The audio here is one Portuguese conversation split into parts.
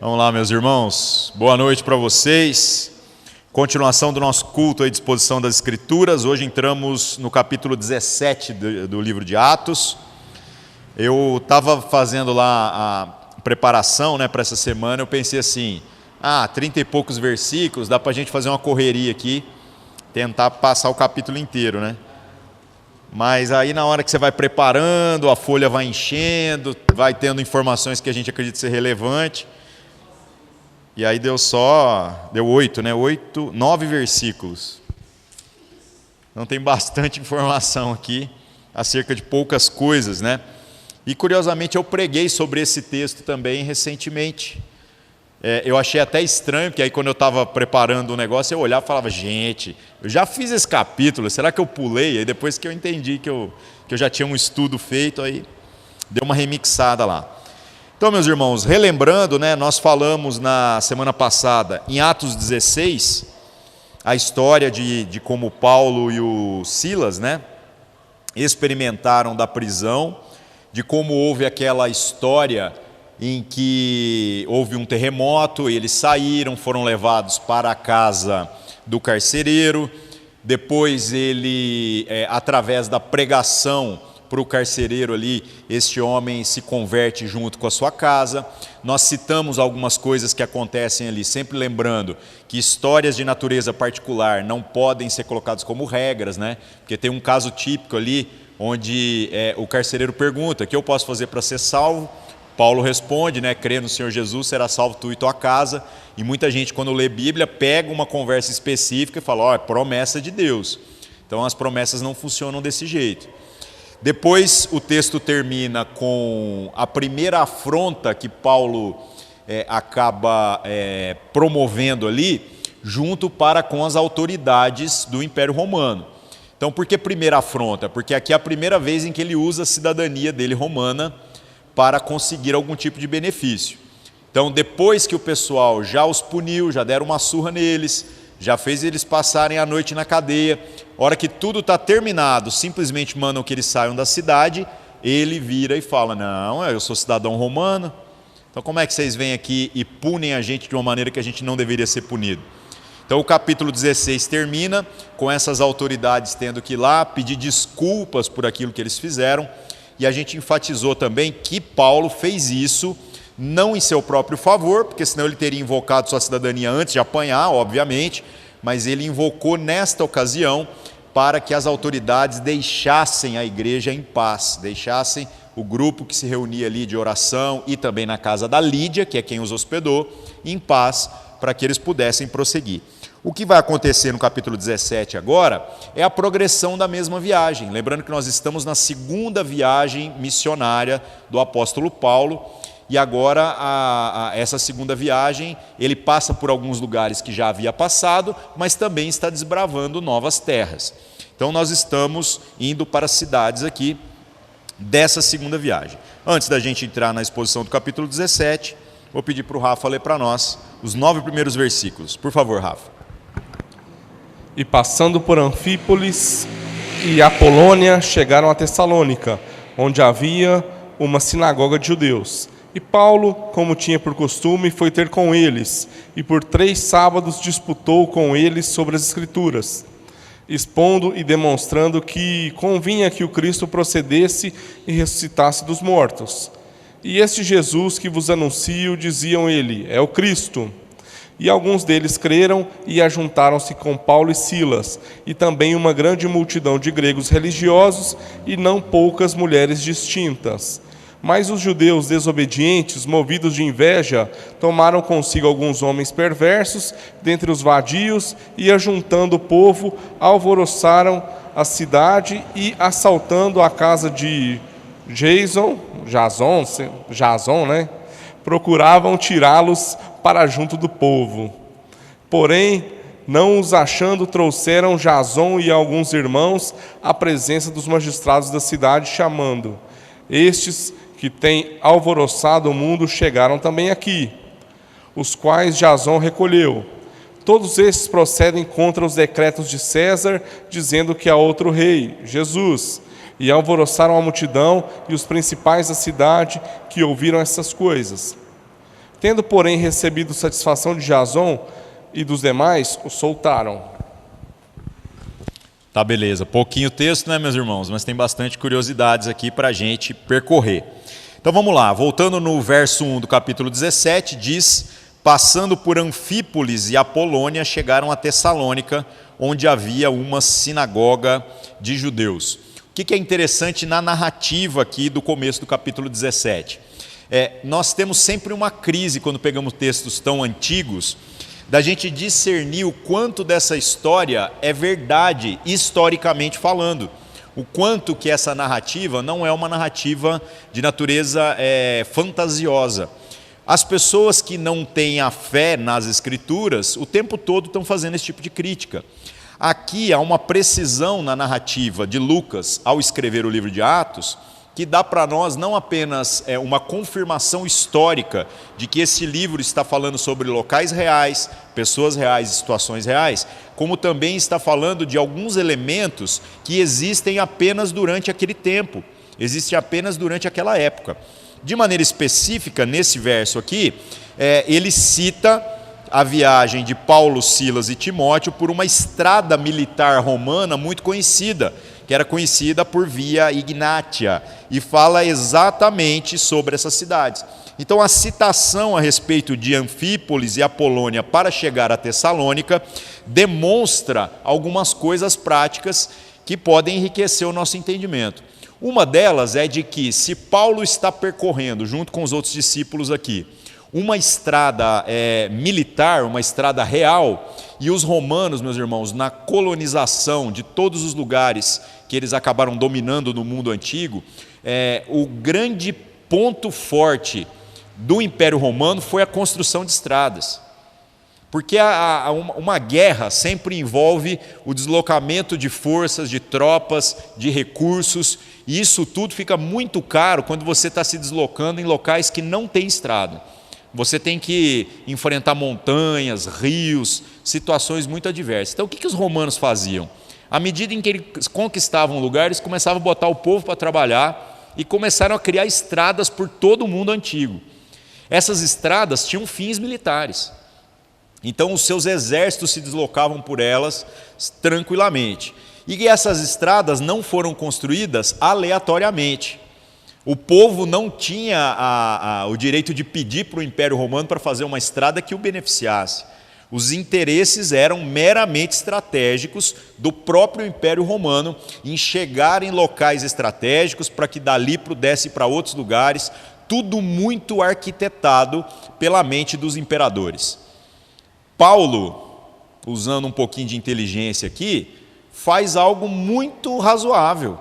Vamos lá, meus irmãos. Boa noite para vocês. Continuação do nosso culto à disposição das Escrituras. Hoje entramos no capítulo 17 do livro de Atos. Eu estava fazendo lá a preparação, para essa semana. Eu pensei assim, 30 e poucos versículos, dá para a gente fazer uma correria aqui, tentar passar o capítulo inteiro, Mas aí na hora que você vai preparando, a folha vai enchendo, vai tendo informações que a gente acredita ser relevante. E aí deu 9 versículos. Então tem bastante informação aqui, acerca de poucas coisas, E curiosamente eu preguei sobre esse texto também recentemente. Eu achei até estranho, porque aí quando eu estava preparando o negócio, eu olhava e falava, gente, eu já fiz esse capítulo, será que eu pulei? Aí depois que eu entendi que eu já tinha um estudo feito, aí deu uma remixada lá. Então, meus irmãos, relembrando, nós falamos na semana passada, em Atos 16, a história de como Paulo e o Silas, experimentaram da prisão, de como houve aquela história em que houve um terremoto, eles saíram, foram levados para a casa do carcereiro, depois ele, através da pregação para o carcereiro ali, este homem se converte junto com a sua casa. Nós citamos algumas coisas que acontecem ali, sempre lembrando que histórias de natureza particular não podem ser colocadas como regras, Porque tem um caso típico ali, onde o carcereiro pergunta, o que eu posso fazer para ser salvo? Paulo responde, crê no Senhor Jesus, será salvo tu e tua casa. E muita gente, quando lê Bíblia, pega uma conversa específica e fala, promessa de Deus. Então as promessas não funcionam desse jeito. Depois o texto termina com a primeira afronta que Paulo acaba promovendo ali, junto para com as autoridades do Império Romano. Então por que primeira afronta? Porque aqui é a primeira vez em que ele usa a cidadania dele romana para conseguir algum tipo de benefício. Então depois que o pessoal já os puniu, já deram uma surra neles, já fez eles passarem a noite na cadeia, a hora que tudo está terminado, simplesmente mandam que eles saiam da cidade, ele vira e fala, não, eu sou cidadão romano, então como é que vocês vêm aqui e punem a gente de uma maneira que a gente não deveria ser punido? Então o capítulo 16 termina com essas autoridades tendo que ir lá pedir desculpas por aquilo que eles fizeram, e a gente enfatizou também que Paulo fez isso não em seu próprio favor, porque senão ele teria invocado sua cidadania antes de apanhar, obviamente, mas ele invocou nesta ocasião para que as autoridades deixassem a igreja em paz, deixassem o grupo que se reunia ali de oração e também na casa da Lídia, que é quem os hospedou, em paz, para que eles pudessem prosseguir. O que vai acontecer no capítulo 17 agora é a progressão da mesma viagem. Lembrando que nós estamos na segunda viagem missionária do apóstolo Paulo, e agora, essa segunda viagem, ele passa por alguns lugares que já havia passado, mas também está desbravando novas terras. Então nós estamos indo para as cidades aqui dessa segunda viagem. Antes da gente entrar na exposição do capítulo 17, vou pedir para o Rafa ler para nós os 9 primeiros versículos. Por favor, Rafa. E passando por Anfípolis e Apolônia, chegaram a Tessalônica, onde havia uma sinagoga de judeus. E Paulo, como tinha por costume, foi ter com eles, e por 3 sábados disputou com eles sobre as Escrituras, expondo e demonstrando que convinha que o Cristo procedesse e ressuscitasse dos mortos. E este Jesus que vos anuncio, diziam ele, é o Cristo. E alguns deles creram e ajuntaram-se com Paulo e Silas, e também uma grande multidão de gregos religiosos e não poucas mulheres distintas. Mas os judeus desobedientes, movidos de inveja, tomaram consigo alguns homens perversos dentre os vadios e, ajuntando o povo, alvoroçaram a cidade e, assaltando a casa de Jason, procuravam tirá-los para junto do povo. Porém, não os achando, trouxeram Jason e alguns irmãos à presença dos magistrados da cidade, chamando. Estes que têm alvoroçado o mundo chegaram também aqui, os quais Jason recolheu. Todos estes procedem contra os decretos de César, dizendo que há outro rei, Jesus. E alvoroçaram a multidão e os principais da cidade que ouviram essas coisas. Tendo, porém, recebido satisfação de Jason e dos demais, o soltaram. Tá, beleza. Pouquinho texto, né, meus irmãos? Mas tem bastante curiosidades aqui para a gente percorrer. Então vamos lá. Voltando no verso 1 do capítulo 17, diz: passando por Anfípolis e Apolônia, chegaram a Tessalônica, onde havia uma sinagoga de judeus. O que é interessante na narrativa aqui do começo do capítulo 17? Nós temos sempre uma crise quando pegamos textos tão antigos, da gente discernir o quanto dessa história é verdade, historicamente falando. O quanto que essa narrativa não é uma narrativa de natureza fantasiosa. As pessoas que não têm a fé nas Escrituras, o tempo todo estão fazendo esse tipo de crítica. Aqui há uma precisão na narrativa de Lucas, ao escrever o livro de Atos, que dá para nós não apenas uma confirmação histórica de que esse livro está falando sobre locais reais, pessoas reais e situações reais, como também está falando de alguns elementos que existem apenas durante aquele tempo, existem apenas durante aquela época. De maneira específica, nesse verso aqui, ele cita a viagem de Paulo, Silas e Timóteo por uma estrada militar romana muito conhecida, que era conhecida por Via Ignatia, e fala exatamente sobre essas cidades. Então a citação a respeito de Anfípolis e Apolônia para chegar a Tessalônica demonstra algumas coisas práticas que podem enriquecer o nosso entendimento. Uma delas é de que, se Paulo está percorrendo, junto com os outros discípulos aqui, uma estrada militar, uma estrada real, e os romanos, meus irmãos, na colonização de todos os lugares que eles acabaram dominando no mundo antigo, o grande ponto forte do Império Romano foi a construção de estradas. Porque uma guerra sempre envolve o deslocamento de forças, de tropas, de recursos, e isso tudo fica muito caro quando você está se deslocando em locais que não tem estrada. Você tem que enfrentar montanhas, rios, situações muito adversas. Então o que os romanos faziam? À medida em que eles conquistavam lugares, eles começavam a botar o povo para trabalhar e começaram a criar estradas por todo o mundo antigo. Essas estradas tinham fins militares. Então os seus exércitos se deslocavam por elas tranquilamente. E essas estradas não foram construídas aleatoriamente. O povo não tinha o direito de pedir para o Império Romano para fazer uma estrada que o beneficiasse. Os interesses eram meramente estratégicos do próprio Império Romano em chegar em locais estratégicos para que dali pudesse ir para outros lugares, tudo muito arquitetado pela mente dos imperadores. Paulo, usando um pouquinho de inteligência aqui, faz algo muito razoável.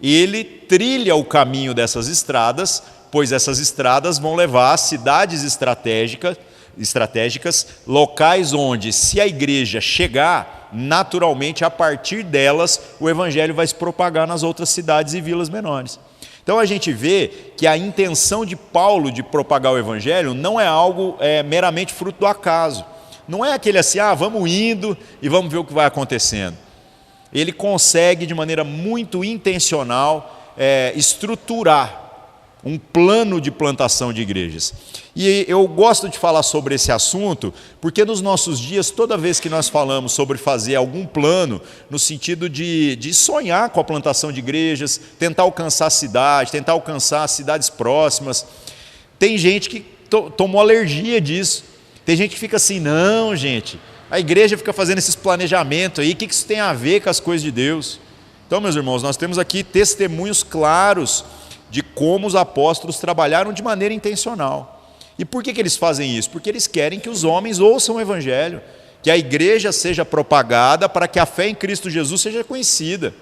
Ele trilha o caminho dessas estradas, pois essas estradas vão levar a cidades estratégicas, locais onde, se a igreja chegar, naturalmente, a partir delas, o evangelho vai se propagar nas outras cidades e vilas menores. Então a gente vê que a intenção de Paulo de propagar o evangelho não é algo meramente fruto do acaso. Não é aquele assim, vamos indo e vamos ver o que vai acontecendo. Ele consegue, de maneira muito intencional, estruturar um plano de plantação de igrejas. E eu gosto de falar sobre esse assunto, porque nos nossos dias, toda vez que nós falamos sobre fazer algum plano, no sentido de sonhar com a plantação de igrejas, tentar alcançar a cidade, tentar alcançar as cidades próximas, tem gente que tomou alergia disso. Tem gente que fica assim, não, gente, a igreja fica fazendo esses planejamentos aí, o que isso tem a ver com as coisas de Deus? Então, meus irmãos, nós temos aqui testemunhos claros de como os apóstolos trabalharam de maneira intencional. E por que eles fazem isso? Porque eles querem que os homens ouçam o evangelho, que a igreja seja propagada para que a fé em Cristo Jesus seja conhecida.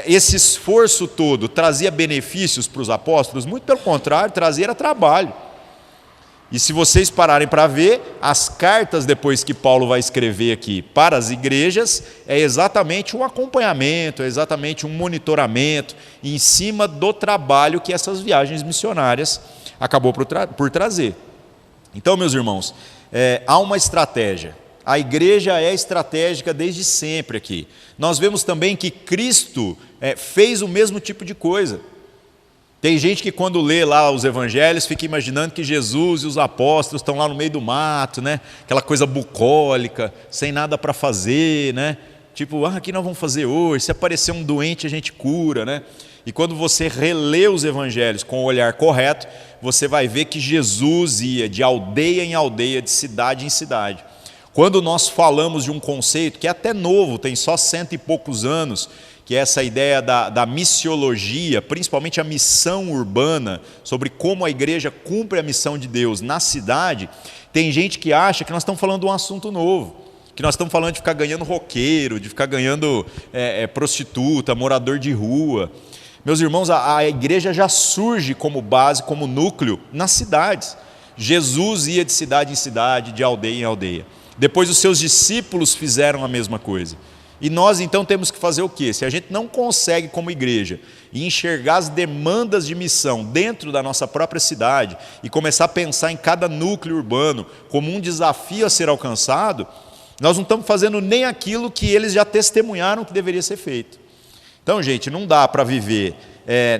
Esse esforço todo trazia benefícios para os apóstolos? Muito pelo contrário, trazia trabalho. E se vocês pararem para ver, as cartas depois que Paulo vai escrever aqui para as igrejas, é exatamente um acompanhamento, é exatamente um monitoramento em cima do trabalho que essas viagens missionárias acabou por trazer. Então, meus irmãos, há uma estratégia. A igreja é estratégica desde sempre aqui. Nós vemos também que Cristo fez o mesmo tipo de coisa. Tem gente que quando lê lá os evangelhos fica imaginando que Jesus e os apóstolos estão lá no meio do mato, né? Aquela coisa bucólica, sem nada para fazer, né? Tipo, o que nós vamos fazer hoje? Se aparecer um doente a gente cura, né? E quando você relê os evangelhos com o olhar correto, você vai ver que Jesus ia de aldeia em aldeia, de cidade em cidade. Quando nós falamos de um conceito que é até novo, tem só 100 e poucos anos, que é essa ideia da missiologia, principalmente a missão urbana, sobre como a igreja cumpre a missão de Deus na cidade, tem gente que acha que nós estamos falando de um assunto novo, que nós estamos falando de ficar ganhando roqueiro, de ficar ganhando prostituta, morador de rua. Meus irmãos, a igreja já surge como base, como núcleo, nas cidades. Jesus ia de cidade em cidade, de aldeia em aldeia. Depois os seus discípulos fizeram a mesma coisa. E nós então temos que fazer o quê? Se a gente não consegue como igreja enxergar as demandas de missão dentro da nossa própria cidade e começar a pensar em cada núcleo urbano como um desafio a ser alcançado, nós não estamos fazendo nem aquilo que eles já testemunharam que deveria ser feito. Então, gente, não dá para viver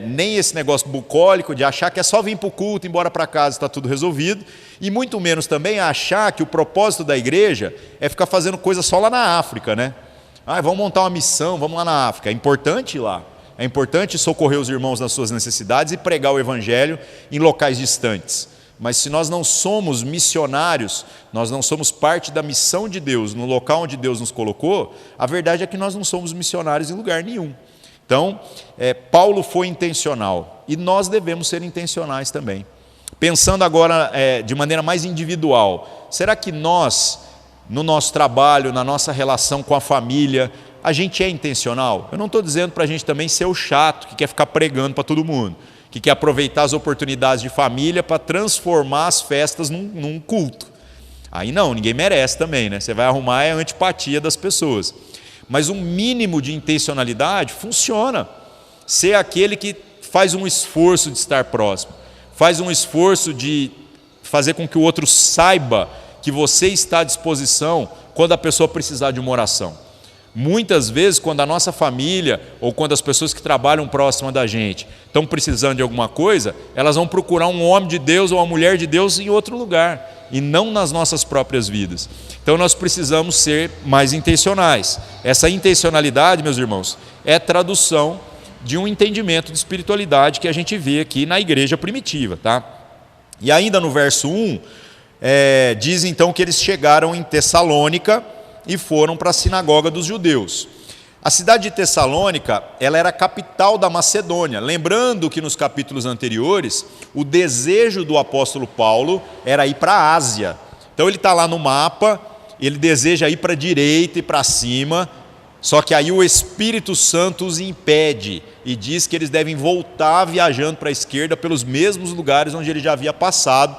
nem esse negócio bucólico de achar que é só vir para o culto, ir embora para casa e está tudo resolvido, e muito menos também achar que o propósito da igreja é ficar fazendo coisa só lá na África, né? Vamos montar uma missão, vamos lá na África. É importante ir lá. É importante socorrer os irmãos nas suas necessidades e pregar o evangelho em locais distantes. Mas se nós não somos missionários, nós não somos parte da missão de Deus, no local onde Deus nos colocou, a verdade é que nós não somos missionários em lugar nenhum. Então, Paulo foi intencional e nós devemos ser intencionais também. Pensando agora de maneira mais individual, será que nós, no nosso trabalho, na nossa relação com a família, a gente é intencional? Eu não estou dizendo para a gente também ser o chato, que quer ficar pregando para todo mundo, que quer aproveitar as oportunidades de família para transformar as festas num culto. Aí não, ninguém merece também, né? Você vai arrumar a antipatia das pessoas. Mas um mínimo de intencionalidade funciona. Ser aquele que faz um esforço de estar próximo, faz um esforço de fazer com que o outro saiba que você está à disposição quando a pessoa precisar de uma oração. Muitas vezes, quando a nossa família ou quando as pessoas que trabalham próxima da gente estão precisando de alguma coisa, elas vão procurar um homem de Deus ou uma mulher de Deus em outro lugar e não nas nossas próprias vidas. Então nós precisamos ser mais intencionais. Essa intencionalidade, meus irmãos, é tradução de um entendimento de espiritualidade que a gente vê aqui na igreja primitiva, tá? E ainda no verso 1, diz então que eles chegaram em Tessalônica e foram para a sinagoga dos judeus. A cidade de Tessalônica, ela era a capital da Macedônia. Lembrando que nos capítulos anteriores, o desejo do apóstolo Paulo era ir para a Ásia. Então ele está lá no mapa, ele deseja ir para a direita e para cima, só que aí o Espírito Santo os impede e diz que eles devem voltar viajando para a esquerda pelos mesmos lugares onde ele já havia passado.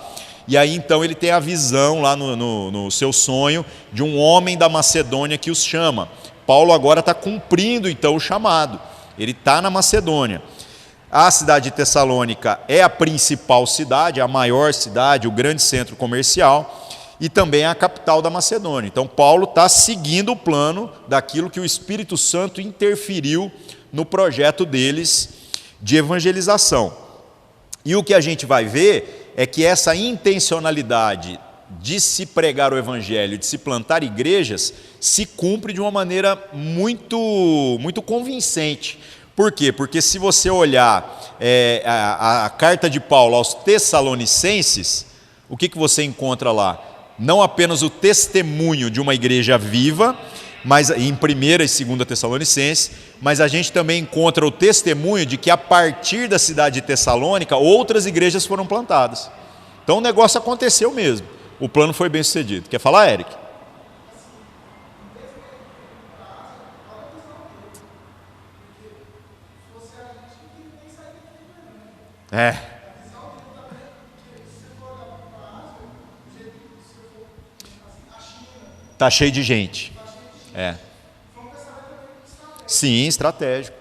E aí então ele tem a visão lá no seu sonho de um homem da Macedônia que os chama. Paulo agora está cumprindo então o chamado, ele está na Macedônia. A cidade de Tessalônica é a principal cidade, a maior cidade, o grande centro comercial e também é a capital da Macedônia. Então Paulo está seguindo o plano daquilo que o Espírito Santo interferiu no projeto deles de evangelização. E o que a gente vai ver é que essa intencionalidade de se pregar o evangelho, de se plantar igrejas, se cumpre de uma maneira muito convincente. Por quê? Porque se você olhar a carta de Paulo aos Tessalonicenses, o que você encontra lá? Não apenas o testemunho de uma igreja viva, mas em 1ª e 2ª Tessalonicenses, mas a gente também encontra o testemunho de que a partir da cidade de Tessalônica, outras igrejas foram plantadas. Então o negócio aconteceu mesmo. O plano foi bem sucedido. Quer falar, Eric? Está cheio de gente. Sim, estratégico.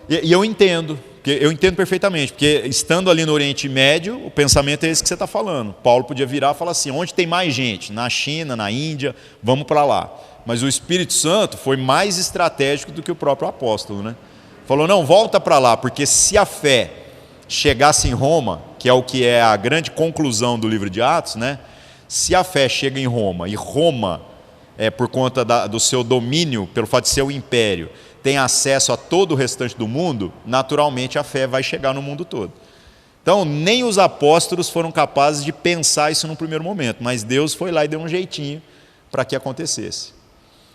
E eu entendo. Eu entendo perfeitamente, porque estando ali no Oriente Médio, o pensamento é esse que você está falando. Paulo podia virar e falar assim, onde tem mais gente? Na China, na Índia, vamos para lá. Mas o Espírito Santo foi mais estratégico do que o próprio apóstolo, né? Falou, não, volta para lá, porque se a fé chegasse em Roma, que é a grande conclusão do livro de Atos, né? Se a fé chega em Roma, e Roma, por conta do seu domínio, pelo fato de ser o império, tem acesso a todo o restante do mundo, naturalmente a fé vai chegar no mundo todo. Então, nem os apóstolos foram capazes de pensar isso num primeiro momento, mas Deus foi lá e deu um jeitinho para que acontecesse.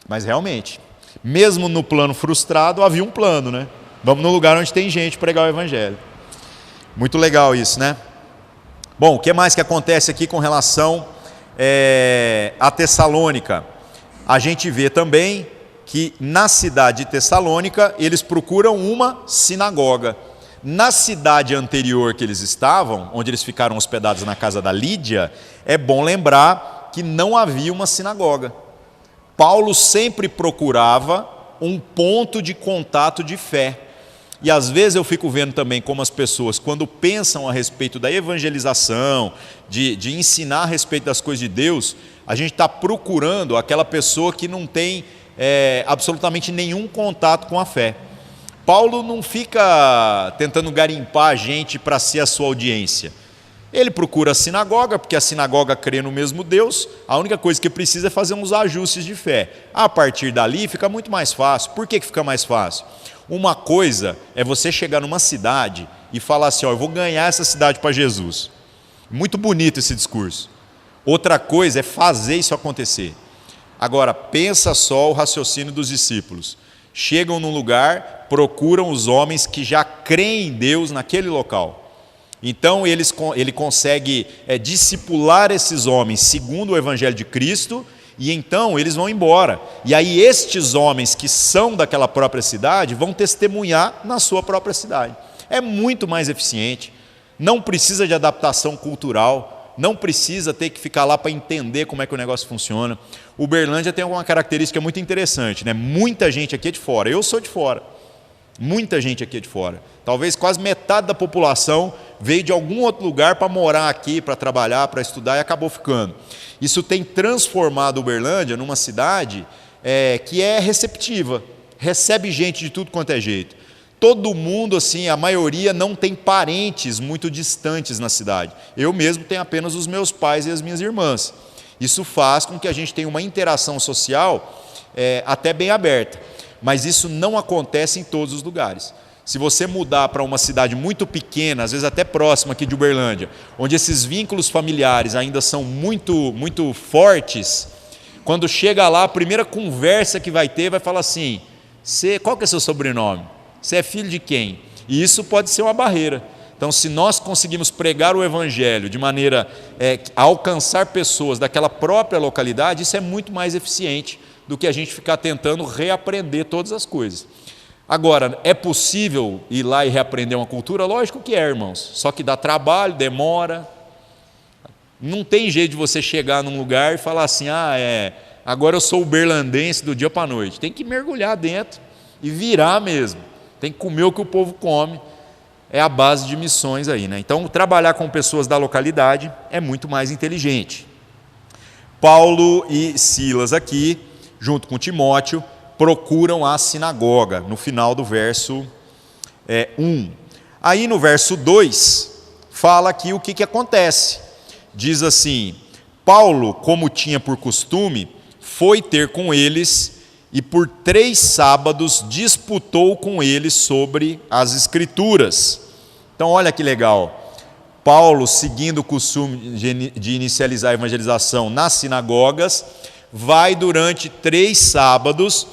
Mas realmente, mesmo no plano frustrado, havia um plano, né? Vamos no lugar onde tem gente pregar o evangelho. Muito legal isso, né? Bom, o que mais que acontece aqui com relação a Tessalônica? A gente vê também que na cidade de Tessalônica eles procuram uma sinagoga. Na cidade anterior que eles estavam, onde eles ficaram hospedados na casa da Lídia, é bom lembrar que não havia uma sinagoga. Paulo sempre procurava um ponto de contato de fé. E às vezes eu fico vendo também como as pessoas, quando pensam a respeito da evangelização, de ensinar a respeito das coisas de Deus, a gente está procurando aquela pessoa que não tem absolutamente nenhum contato com a fé. Paulo não fica tentando garimpar a gente para ser a sua audiência. Ele procura a sinagoga, porque a sinagoga crê no mesmo Deus, a única coisa que precisa é fazer uns ajustes de fé. A partir dali fica muito mais fácil. Por que fica mais fácil? Uma coisa é você chegar numa cidade e falar assim, eu vou ganhar essa cidade para Jesus. Muito bonito esse discurso. Outra coisa é fazer isso acontecer. Agora, pensa só o raciocínio dos discípulos. Chegam num lugar, procuram os homens que já creem em Deus naquele local. Então ele consegue discipular esses homens segundo o Evangelho de Cristo, e então eles vão embora. E aí estes homens que são daquela própria cidade vão testemunhar na sua própria cidade. É muito mais eficiente, não precisa de adaptação cultural, não precisa ter que ficar lá para entender como é que o negócio funciona. Uberlândia tem uma característica muito interessante, né? Muita gente aqui é de fora, eu sou de fora. Muita gente aqui é de fora. Talvez quase metade da população veio de algum outro lugar para morar aqui, para trabalhar, para estudar e acabou ficando. Isso tem transformado Uberlândia numa cidade que é receptiva, recebe gente de tudo quanto é jeito. Todo mundo, assim, a maioria não tem parentes muito distantes na cidade. Eu mesmo tenho apenas os meus pais e as minhas irmãs. Isso faz com que a gente tenha uma interação social até bem aberta. Mas isso não acontece em todos os lugares. Se você mudar para uma cidade muito pequena, às vezes até próxima aqui de Uberlândia, onde esses vínculos familiares ainda são muito, muito fortes, quando chega lá, a primeira conversa que vai ter vai falar assim, qual que é seu sobrenome? Você é filho de quem? E isso pode ser uma barreira. Então, se nós conseguimos pregar o Evangelho de maneira a alcançar pessoas daquela própria localidade, isso é muito mais eficiente do que a gente ficar tentando reaprender todas as coisas. Agora, é possível ir lá e reaprender uma cultura? Lógico que é, irmãos. Só que dá trabalho, demora. Não tem jeito de você chegar num lugar e falar assim, agora eu sou uberlandense do dia para a noite. Tem que mergulhar dentro e virar mesmo. Tem que comer o que o povo come. É a base de missões aí, né? Então, trabalhar com pessoas da localidade é muito mais inteligente. Paulo e Silas aqui, junto com Timóteo, procuram a sinagoga, no final do verso 1. Aí no verso 2, fala aqui o que acontece. Diz assim, Paulo, como tinha por costume, foi ter com eles e por 3 sábados disputou com eles sobre as Escrituras. Então olha que legal, Paulo, seguindo o costume de inicializar a evangelização nas sinagogas, vai durante 3 sábados,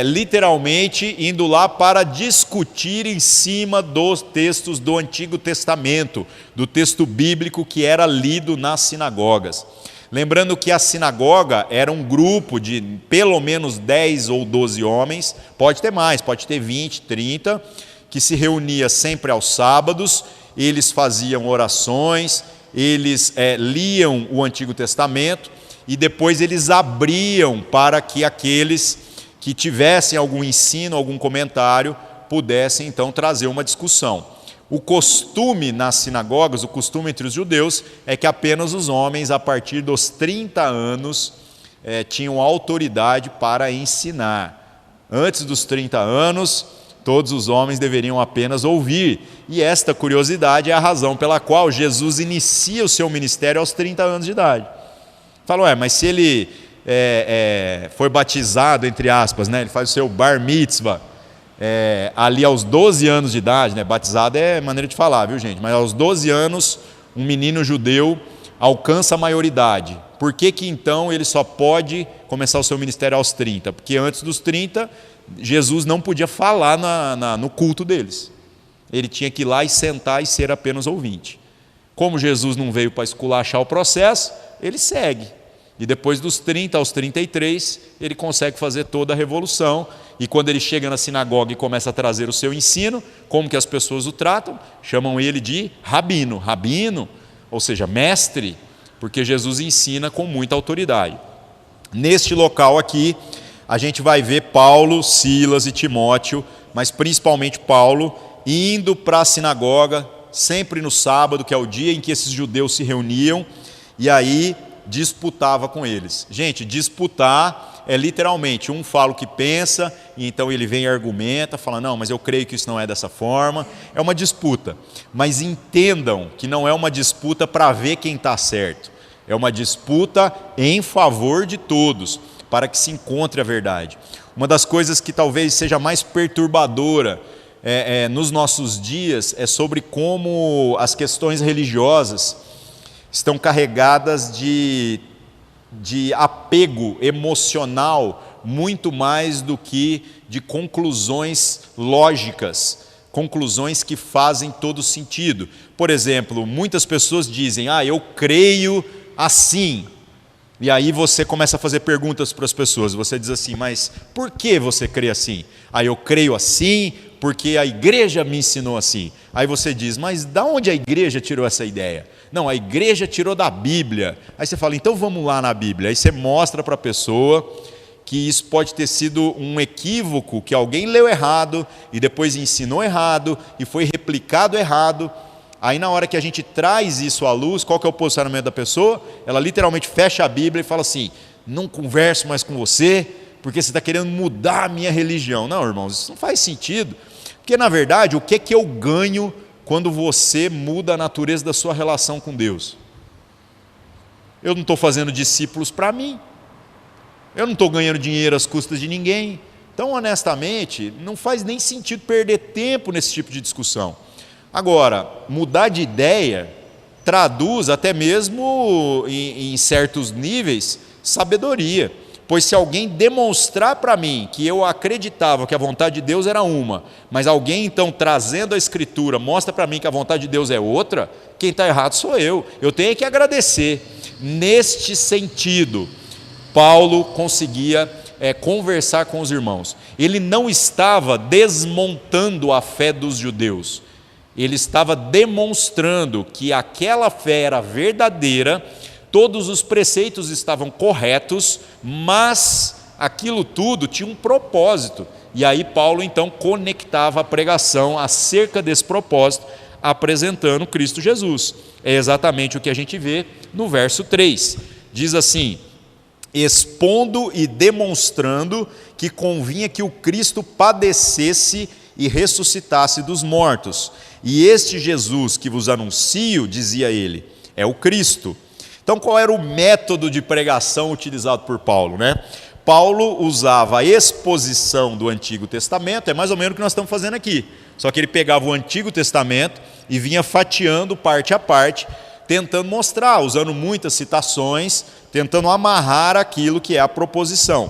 literalmente indo lá para discutir em cima dos textos do Antigo Testamento, do texto bíblico que era lido nas sinagogas. Lembrando que a sinagoga era um grupo de pelo menos 10 ou 12 homens, pode ter mais, pode ter 20, 30, que se reunia sempre aos sábados, eles faziam orações, eles liam o Antigo Testamento, e depois eles abriam para que aqueles que tivessem algum ensino, algum comentário, pudessem então trazer uma discussão. O costume nas sinagogas, o costume entre os judeus, é que apenas os homens, a partir dos 30 anos, tinham autoridade para ensinar. Antes dos 30 anos, todos os homens deveriam apenas ouvir. E esta curiosidade é a razão pela qual Jesus inicia o seu ministério aos 30 anos de idade. Fala, mas se ele foi batizado, entre aspas, né? Ele faz o seu bar mitzvah, ali aos 12 anos de idade, né? Batizado é maneira de falar, viu, gente? Mas aos 12 anos, um menino judeu alcança a maioridade. Por que então ele só pode começar o seu ministério aos 30? Porque antes dos 30, Jesus não podia falar no culto deles. Ele tinha que ir lá e sentar e ser apenas ouvinte. Como Jesus não veio para esculachar o processo, ele segue. E depois dos 30 aos 33, ele consegue fazer toda a revolução. E quando ele chega na sinagoga e começa a trazer o seu ensino, como que as pessoas o tratam? Chamam ele de rabino. Rabino, ou seja, mestre, porque Jesus ensina com muita autoridade. Neste local aqui, a gente vai ver Paulo, Silas e Timóteo, mas principalmente Paulo, indo para a sinagoga, sempre no sábado, que é o dia em que esses judeus se reuniam, e aí disputava com eles. Gente, disputar é literalmente, um fala o que pensa, e então ele vem e argumenta, fala, não, mas eu creio que isso não é dessa forma. É uma disputa, mas entendam que não é uma disputa para ver quem está certo, é uma disputa em favor de todos, para que se encontre a verdade. Uma das coisas que talvez seja mais perturbadora nos nossos dias é sobre como as questões religiosas estão carregadas de apego emocional muito mais do que de conclusões lógicas, conclusões que fazem todo sentido. Por exemplo, muitas pessoas dizem, eu creio assim. E aí você começa a fazer perguntas para as pessoas, você diz assim, mas por que você crê assim? Eu creio assim porque a igreja me ensinou assim. Aí você diz, mas de onde a igreja tirou essa ideia? Não, a igreja tirou da Bíblia. Aí você fala, então vamos lá na Bíblia. Aí você mostra para a pessoa que isso pode ter sido um equívoco, que alguém leu errado e depois ensinou errado e foi replicado errado. Aí na hora que a gente traz isso à luz, qual que é o posicionamento da pessoa? Ela literalmente fecha a Bíblia e fala assim, não converso mais com você, porque você está querendo mudar a minha religião. Não, irmãos, isso não faz sentido. Porque na verdade, o que é que eu ganho quando você muda a natureza da sua relação com Deus? Eu não estou fazendo discípulos para mim. Eu não estou ganhando dinheiro às custas de ninguém. Então, honestamente, não faz nem sentido perder tempo nesse tipo de discussão. Agora, mudar de ideia traduz até mesmo em certos níveis sabedoria. Pois se alguém demonstrar para mim que eu acreditava que a vontade de Deus era uma, mas alguém então trazendo a Escritura mostra para mim que a vontade de Deus é outra, quem está errado sou eu. Eu tenho que agradecer. Neste sentido, Paulo conseguia conversar com os irmãos. Ele não estava desmontando a fé dos judeus. Ele estava demonstrando que aquela fé era verdadeira, todos os preceitos estavam corretos, mas aquilo tudo tinha um propósito. E aí Paulo então conectava a pregação acerca desse propósito, apresentando Cristo Jesus. É exatamente o que a gente vê no verso 3. Diz assim, expondo e demonstrando que convinha que o Cristo padecesse e ressuscitasse dos mortos. E este Jesus que vos anuncio, dizia ele, é o Cristo. Então, qual era o método de pregação utilizado por Paulo, né? Paulo usava a exposição do Antigo Testamento, é mais ou menos o que nós estamos fazendo aqui. Só que ele pegava o Antigo Testamento e vinha fatiando parte a parte, tentando mostrar, usando muitas citações, tentando amarrar aquilo que é a proposição.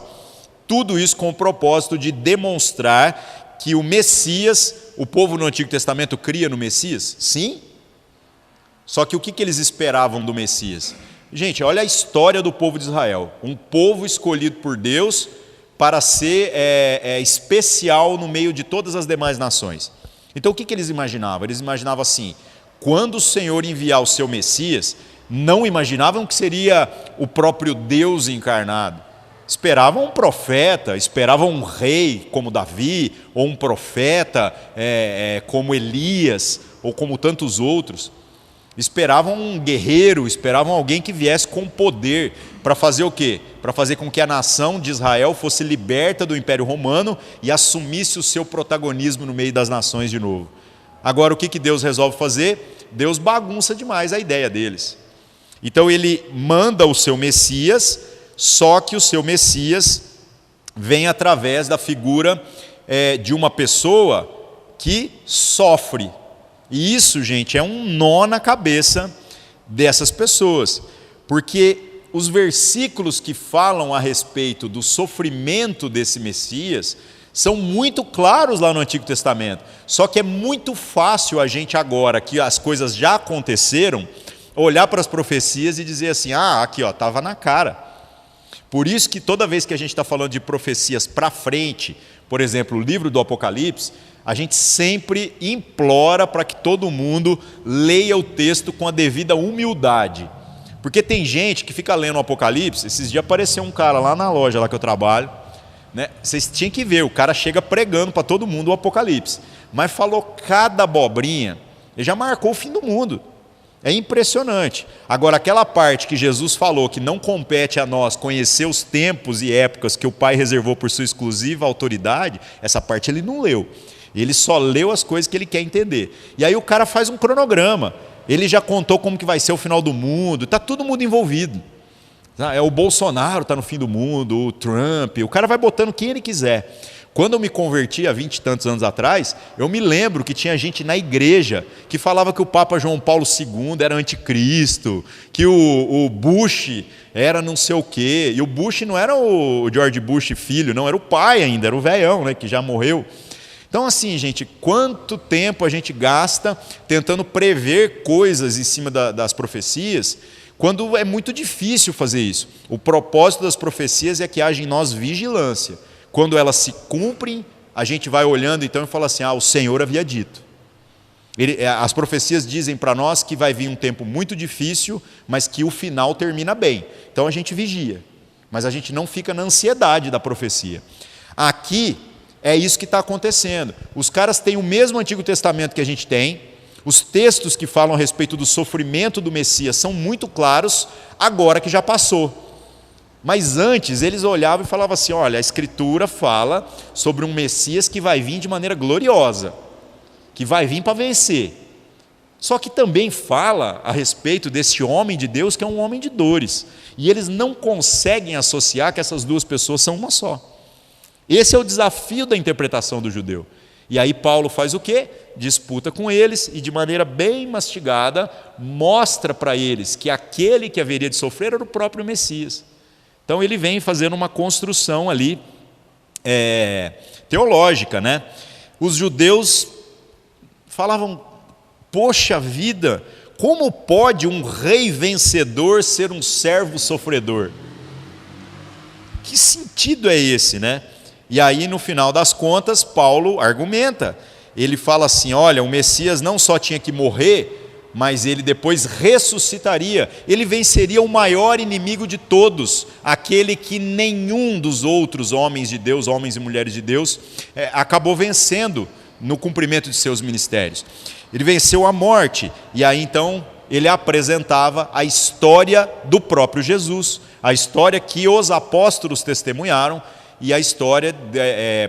Tudo isso com o propósito de demonstrar que o Messias, o povo no Antigo Testamento cria no Messias? Sim. Só que o que eles esperavam do Messias? Gente, olha a história do povo de Israel. Um povo escolhido por Deus para ser especial no meio de todas as demais nações. Então o que eles imaginavam? Eles imaginavam assim, quando o Senhor enviar o seu Messias, não imaginavam que seria o próprio Deus encarnado. Esperavam um profeta, esperavam um rei como Davi, ou um profeta como Elias, ou como tantos outros. Esperavam um guerreiro, esperavam alguém que viesse com poder para fazer o quê? Para fazer com que a nação de Israel fosse liberta do Império Romano e assumisse o seu protagonismo no meio das nações de novo. Agora, o que Deus resolve fazer? Deus bagunça demais a ideia deles. Então ele manda o seu Messias, só que o seu Messias vem através da figura de uma pessoa que sofre. E isso, gente, é um nó na cabeça dessas pessoas, porque os versículos que falam a respeito do sofrimento desse Messias são muito claros lá no Antigo Testamento. Só que é muito fácil a gente agora, que as coisas já aconteceram, olhar para as profecias e dizer assim, aqui ó, estava na cara. Por isso que toda vez que a gente está falando de profecias para frente, por exemplo, o livro do Apocalipse, a gente sempre implora para que todo mundo leia o texto com a devida humildade. Porque tem gente que fica lendo o Apocalipse. Esses dias apareceu um cara lá na loja lá que eu trabalho, né? Vocês tinham que ver, o cara chega pregando para todo mundo o Apocalipse, mas falou cada abobrinha, ele já marcou o fim do mundo. É impressionante. Agora, aquela parte que Jesus falou que não compete a nós conhecer os tempos e épocas que o Pai reservou por sua exclusiva autoridade, essa parte ele não leu. Ele só leu as coisas que ele quer entender. E aí o cara faz um cronograma. Ele já contou como que vai ser o final do mundo. Está todo mundo envolvido. O Bolsonaro está no fim do mundo, o Trump. O cara vai botando quem ele quiser. Quando eu me converti há 20 e tantos anos atrás, eu me lembro que tinha gente na igreja que falava que o Papa João Paulo II era anticristo, que o Bush era não sei o quê. E o Bush não era o George Bush filho, não, era o pai ainda, era o velhão, né, que já morreu. Então, assim, gente, quanto tempo a gente gasta tentando prever coisas em cima das profecias, quando é muito difícil fazer isso. O propósito das profecias é que haja em nós vigilância. Quando elas se cumprem, a gente vai olhando então e fala assim, o Senhor havia dito. As profecias dizem para nós que vai vir um tempo muito difícil, mas que o final termina bem. Então a gente vigia, mas a gente não fica na ansiedade da profecia. Aqui é isso que está acontecendo. Os caras têm o mesmo Antigo Testamento que a gente tem, os textos que falam a respeito do sofrimento do Messias são muito claros, agora que já passou. Mas antes eles olhavam e falavam assim, olha, a Escritura fala sobre um Messias que vai vir de maneira gloriosa, que vai vir para vencer. Só que também fala a respeito desse homem de Deus que é um homem de dores. E eles não conseguem associar que essas duas pessoas são uma só. Esse é o desafio da interpretação do judeu. E aí Paulo faz o quê? Disputa com eles e de maneira bem mastigada mostra para eles que aquele que haveria de sofrer era o próprio Messias. Então ele vem fazendo uma construção ali teológica, né? Os judeus falavam, poxa vida, como pode um rei vencedor ser um servo sofredor? Que sentido é esse, né? E aí, no final das contas, Paulo argumenta. Ele fala assim, olha, o Messias não só tinha que morrer, mas ele depois ressuscitaria. Ele venceria o maior inimigo de todos, aquele que nenhum dos outros homens de Deus, homens e mulheres de Deus, acabou vencendo no cumprimento de seus ministérios. Ele venceu a morte, e aí então ele apresentava a história do próprio Jesus, a história que os apóstolos testemunharam. E a história,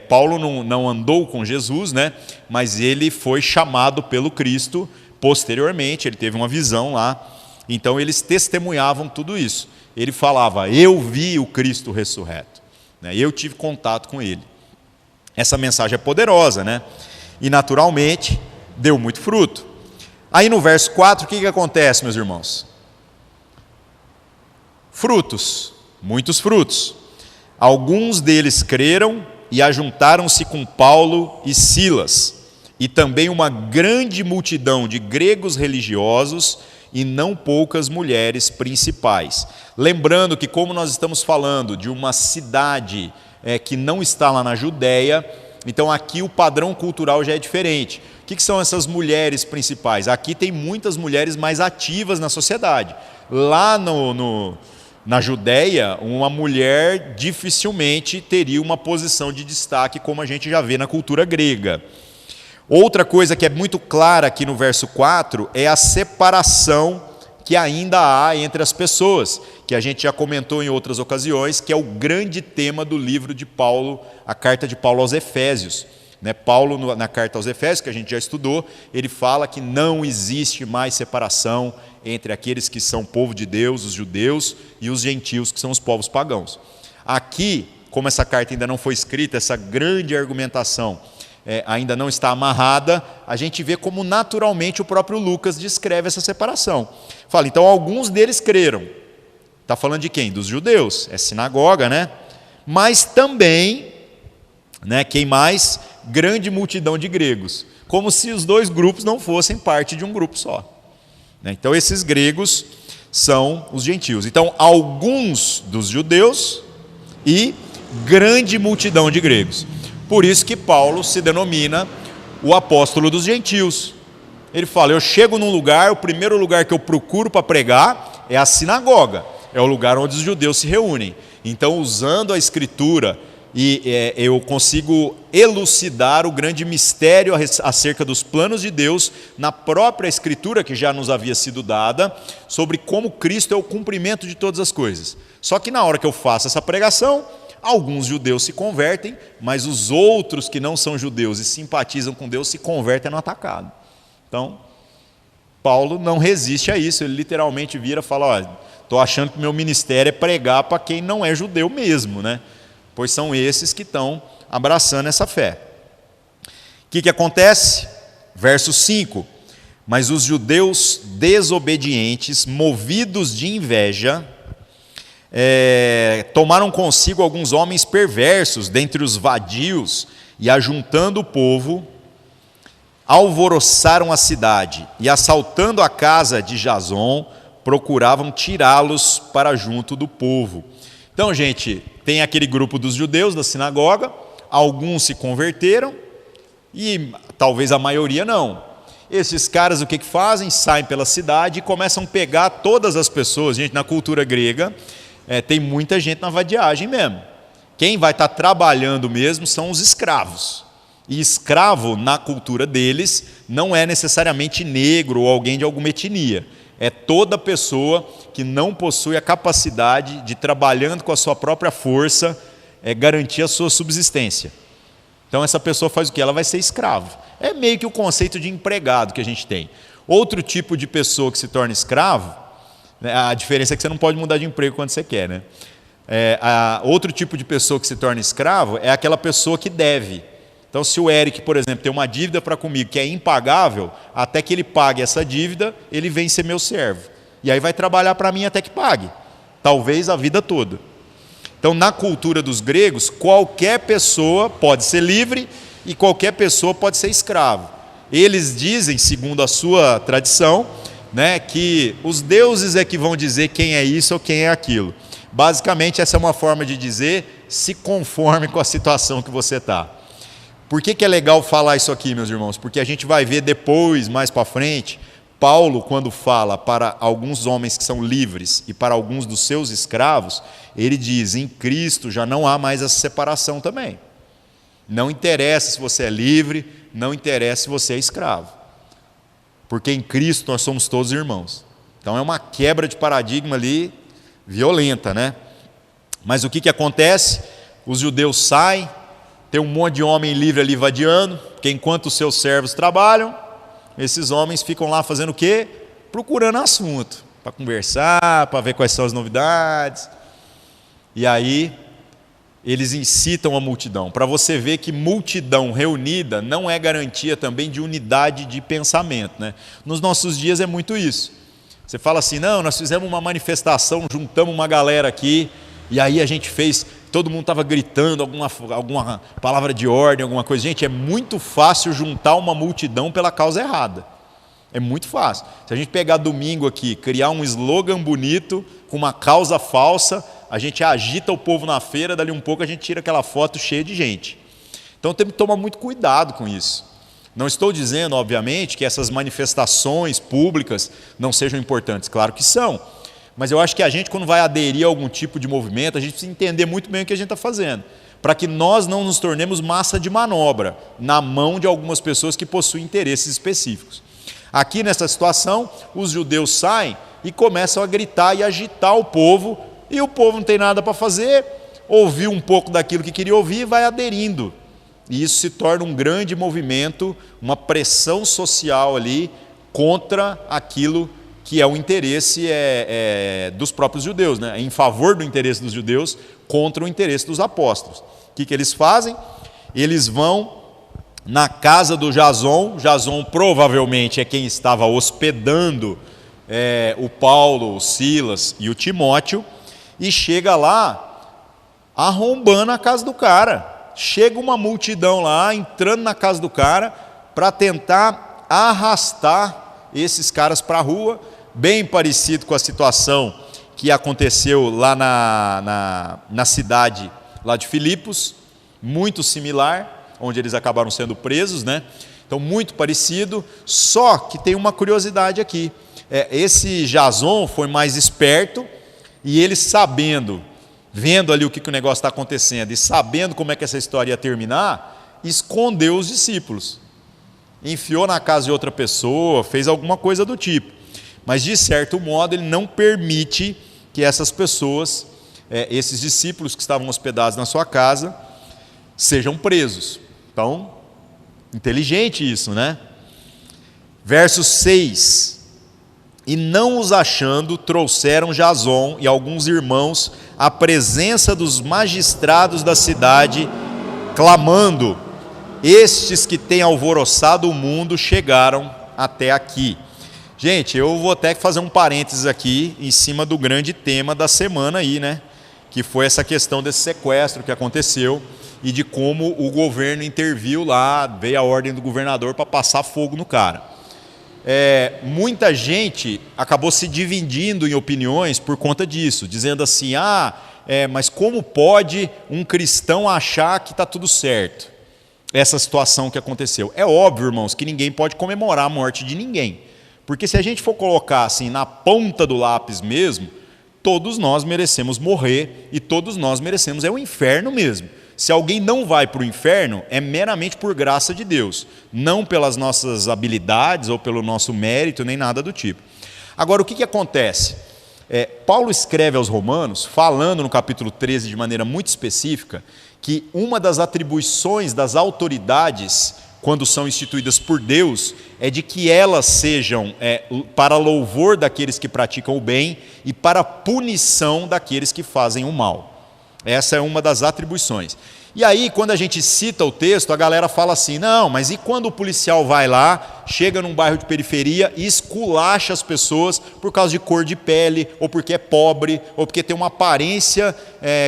Paulo não andou com Jesus, né? Mas ele foi chamado pelo Cristo posteriormente, ele teve uma visão lá, então eles testemunhavam tudo isso. Ele falava, eu vi o Cristo ressurreto, né? Eu tive contato com ele. Essa mensagem é poderosa, né? E naturalmente deu muito fruto. Aí no verso 4, o que acontece, meus irmãos? Frutos, muitos frutos. Alguns deles creram e ajuntaram-se com Paulo e Silas, e também uma grande multidão de gregos religiosos e não poucas mulheres principais. Lembrando que, como nós estamos falando de uma cidade que não está lá na Judéia, então aqui o padrão cultural já é diferente. O que são essas mulheres principais? Aqui tem muitas mulheres mais ativas na sociedade. Lá na Judéia, uma mulher dificilmente teria uma posição de destaque, como a gente já vê na cultura grega. Outra coisa que é muito clara aqui no verso 4 é a separação que ainda há entre as pessoas, que a gente já comentou em outras ocasiões, que é o grande tema do livro de Paulo, a carta de Paulo aos Efésios. Paulo, na carta aos Efésios, que a gente já estudou, ele fala que não existe mais separação entre aqueles que são povo de Deus, os judeus, e os gentios, que são os povos pagãos. Aqui, como essa carta ainda não foi escrita, essa grande argumentação ainda não está amarrada, a gente vê como naturalmente o próprio Lucas descreve essa separação. Fala, então alguns deles creram. Está falando de quem? Dos judeus, é sinagoga, né? Mas também, quem mais? Grande multidão de gregos, como se os dois grupos não fossem parte de um grupo só. Então esses gregos são os gentios. Então alguns dos judeus e grande multidão de gregos. Por isso que Paulo se denomina o apóstolo dos gentios. Ele fala, eu chego num lugar, o primeiro lugar que eu procuro para pregar é a sinagoga, é o lugar onde os judeus se reúnem. Então, usando a escritura, eu consigo elucidar o grande mistério acerca dos planos de Deus na própria escritura que já nos havia sido dada, sobre como Cristo é o cumprimento de todas as coisas. Só que na hora que eu faço essa pregação, alguns judeus se convertem, mas os outros que não são judeus e simpatizam com Deus se convertem no atacado. Então, Paulo não resiste a isso, ele literalmente vira e fala, estou achando que meu ministério é pregar para quem não é judeu mesmo, pois são esses que estão abraçando essa fé. O que acontece? Verso 5, mas os judeus desobedientes, movidos de inveja, tomaram consigo alguns homens perversos dentre os vadios e, ajuntando o povo, alvoroçaram a cidade e, assaltando a casa de Jason, procuravam tirá-los para junto do povo. Então, gente, tem aquele grupo dos judeus da sinagoga, alguns se converteram e talvez a maioria não. Esses caras o que fazem? Saem pela cidade e começam a pegar todas as pessoas. Gente, na cultura grega, tem muita gente na vadiagem mesmo. Quem vai estar trabalhando mesmo são os escravos. E escravo, na cultura deles, não é necessariamente negro ou alguém de alguma etnia. É toda pessoa que não possui a capacidade de, trabalhando com a sua própria força, garantir a sua subsistência. Então essa pessoa faz o quê? Ela vai ser escravo. É meio que o conceito de empregado que a gente tem. Outro tipo de pessoa que se torna escravo, a diferença é que você não pode mudar de emprego quando você quer, outro tipo de pessoa que se torna escravo é aquela pessoa que deve. Então, se o Eric, por exemplo, tem uma dívida para comigo que é impagável, até que ele pague essa dívida, ele vem ser meu servo. E aí vai trabalhar para mim até que pague. Talvez a vida toda. Então, na cultura dos gregos, qualquer pessoa pode ser livre e qualquer pessoa pode ser escravo. Eles dizem, segundo a sua tradição, que os deuses é que vão dizer quem é isso ou quem é aquilo. Basicamente, essa é uma forma de dizer, se conforme com a situação que você está. Por que é legal falar isso aqui, meus irmãos? Porque a gente vai ver depois, mais para frente, Paulo, quando fala para alguns homens que são livres e para alguns dos seus escravos, ele diz, em Cristo já não há mais essa separação também. Não interessa se você é livre, não interessa se você é escravo. Porque em Cristo nós somos todos irmãos. Então é uma quebra de paradigma ali violenta, Mas o que acontece? Os judeus saem, tem um monte de homem livre ali vadiando, porque enquanto os seus servos trabalham, esses homens ficam lá fazendo o quê? Procurando assunto, para conversar, para ver quais são as novidades. E aí eles incitam a multidão, para você ver que multidão reunida não é garantia também de unidade de pensamento. Nos nossos dias é muito isso. Você fala assim, não, nós fizemos uma manifestação, juntamos uma galera aqui, e aí a gente fez, todo mundo estava gritando alguma palavra de ordem, alguma coisa. Gente, é muito fácil juntar uma multidão pela causa errada. É muito fácil. Se a gente pegar domingo aqui, criar um slogan bonito, com uma causa falsa, a gente agita o povo na feira, dali um pouco a gente tira aquela foto cheia de gente. Então temos que tomar muito cuidado com isso. Não estou dizendo, obviamente, que essas manifestações públicas não sejam importantes. Claro que são. Mas eu acho que a gente, quando vai aderir a algum tipo de movimento, a gente precisa entender muito bem o que a gente está fazendo. para que nós não nos tornemos massa de manobra na mão de algumas pessoas que possuem interesses específicos. Aqui nessa situação, os judeus saem e começam a gritar e agitar o povo, e o povo não tem nada para fazer, ouviu um pouco daquilo que queria ouvir e vai aderindo. E isso se torna um grande movimento, uma pressão social ali contra aquilo que é o interesse dos próprios judeus, né? Em favor do interesse dos judeus contra o interesse dos apóstolos. O que eles fazem? Eles vão na casa do Jason. Jason provavelmente é quem estava hospedando o Paulo, o Silas e o Timóteo, e chega lá arrombando a casa do cara. Chega uma multidão lá, entrando na casa do cara, para tentar arrastar esses caras para a rua, bem parecido com a situação que aconteceu lá na cidade lá de Filipos, muito similar, onde eles acabaram sendo presos, né? Então, muito parecido, só que tem uma curiosidade aqui. Esse Jason foi mais esperto, e ele vendo ali o que o negócio está acontecendo e sabendo como é que essa história ia terminar, escondeu os discípulos. Enfiou na casa de outra pessoa, fez alguma coisa do tipo. Mas, de certo modo, ele não permite que essas pessoas, esses discípulos que estavam hospedados na sua casa, sejam presos. Então, inteligente isso, né? Verso 6. E não os achando, trouxeram Jason e alguns irmãos à presença dos magistrados da cidade, clamando: estes que têm alvoroçado o mundo chegaram até aqui. Gente, eu vou até fazer um parênteses aqui em cima do grande tema da semana aí, né? Que foi essa questão desse sequestro que aconteceu e de como o governo interviu lá, veio a ordem do governador para passar fogo no cara. Muita gente acabou se dividindo em opiniões por conta disso, dizendo assim: mas como pode um cristão achar que está tudo certo? Essa situação que aconteceu. É óbvio, irmãos, que ninguém pode comemorar a morte de ninguém, porque se a gente for colocar assim na ponta do lápis mesmo, todos nós merecemos morrer e todos nós merecemos o inferno mesmo. Se alguém não vai para o inferno, é meramente por graça de Deus, não pelas nossas habilidades ou pelo nosso mérito, nem nada do tipo. Agora, o que acontece? Paulo escreve aos Romanos, falando no capítulo 13 de maneira muito específica, que uma das atribuições das autoridades, quando são instituídas por Deus, é de que elas sejam para louvor daqueles que praticam o bem e para punição daqueles que fazem o mal. Essa é uma das atribuições. E aí, quando a gente cita o texto, a galera fala assim: não, mas e quando o policial vai lá, chega num bairro de periferia e esculacha as pessoas por causa de cor de pele, ou porque é pobre, ou porque tem uma aparência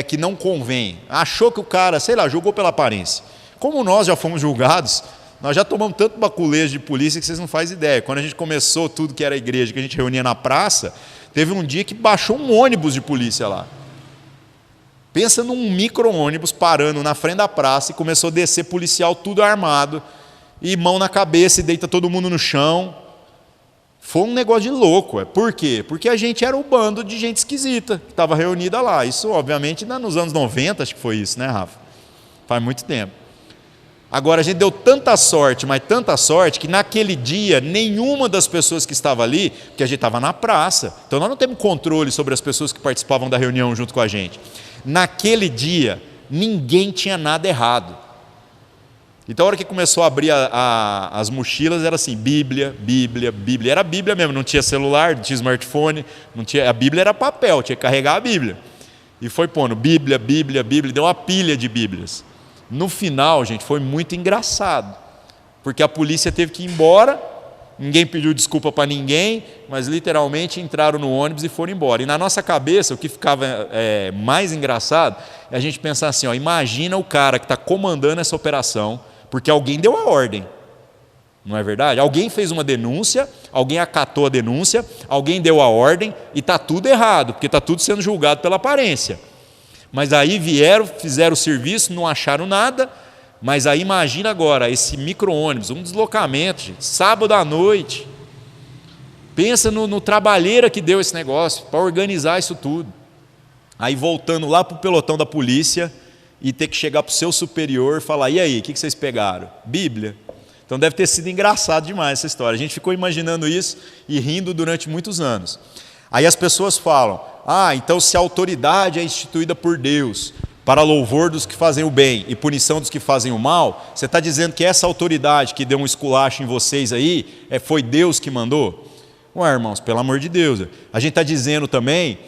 que não convém? Achou que o cara, sei lá, julgou pela aparência. Como nós já fomos julgados, nós já tomamos tanto baculejo de polícia que vocês não fazem ideia. Quando a gente começou tudo que era igreja, que a gente reunia na praça, teve um dia que baixou um ônibus de polícia lá. Pensa num micro-ônibus parando na frente da praça e começou a descer policial tudo armado, e mão na cabeça e deita todo mundo no chão. Foi um negócio de louco. Por quê? Porque a gente era um bando de gente esquisita que estava reunida lá. Isso, obviamente, nos anos 90, acho que foi isso, né, Rafa? Faz muito tempo. Agora, a gente deu tanta sorte, mas tanta sorte, que naquele dia, nenhuma das pessoas que estava ali, porque a gente estava na praça, então nós não temos controle sobre as pessoas que participavam da reunião junto com a gente. Naquele dia, ninguém tinha nada errado. Então, a hora que começou a abrir as mochilas, era assim: Bíblia, Bíblia, Bíblia. Era a Bíblia mesmo, não tinha celular, não tinha smartphone, a Bíblia era papel, tinha que carregar a Bíblia. E foi pondo Bíblia, Bíblia, Bíblia, deu uma pilha de Bíblias. No final, gente, foi muito engraçado, porque a polícia teve que ir embora, ninguém pediu desculpa para ninguém, mas literalmente entraram no ônibus e foram embora. E na nossa cabeça, o que ficava mais engraçado é a gente pensar assim: imagina o cara que está comandando essa operação, porque alguém deu a ordem, não é verdade? Alguém fez uma denúncia, alguém acatou a denúncia, alguém deu a ordem, e está tudo errado, porque está tudo sendo julgado pela aparência. Mas aí vieram, fizeram o serviço, não acharam nada. Mas aí imagina agora esse micro-ônibus, um deslocamento, gente, sábado à noite. Pensa no trabalheira que deu esse negócio para organizar isso tudo. Aí voltando lá para o pelotão da polícia, e ter que chegar para o seu superior e falar: e aí, o que vocês pegaram? Bíblia. Então deve ter sido engraçado demais essa história. A gente ficou imaginando isso e rindo durante muitos anos. Aí as pessoas falam: então se a autoridade é instituída por Deus para louvor dos que fazem o bem e punição dos que fazem o mal, você está dizendo que essa autoridade que deu um esculacho em vocês aí, foi Deus que mandou? Ué, irmãos, pelo amor de Deus. A gente está dizendo também